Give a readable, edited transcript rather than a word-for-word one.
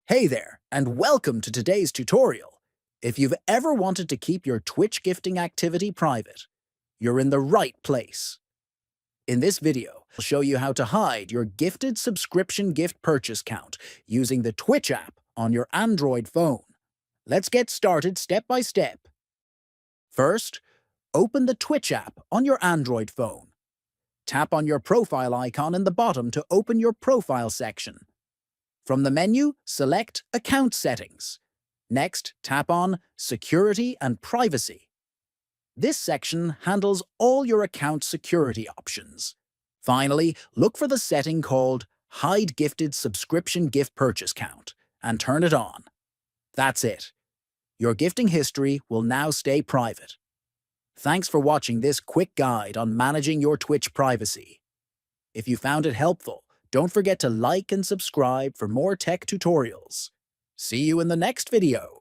Hey there, and welcome to today's tutorial. If you've ever wanted to keep your Twitch gifting activity private, you're in the right place. In this video, I'll show you how to hide your gifted subscription gift purchase count using the Twitch app on your Android phone. Let's get started step by step. First, open the Twitch app on your Android phone. Tap on your profile icon in the bottom to open your profile section. From the menu, select Account Settings. Next, tap on Security and Privacy. This section handles all your account security options. Finally, look for the setting called Hide Gifted Subscription Gift Purchase Count and turn it on. That's it. Your gifting history will now stay private. Thanks for watching this quick guide on managing your Twitch privacy. If you found it helpful, don't forget to like and subscribe for more tech tutorials. See you in the next video.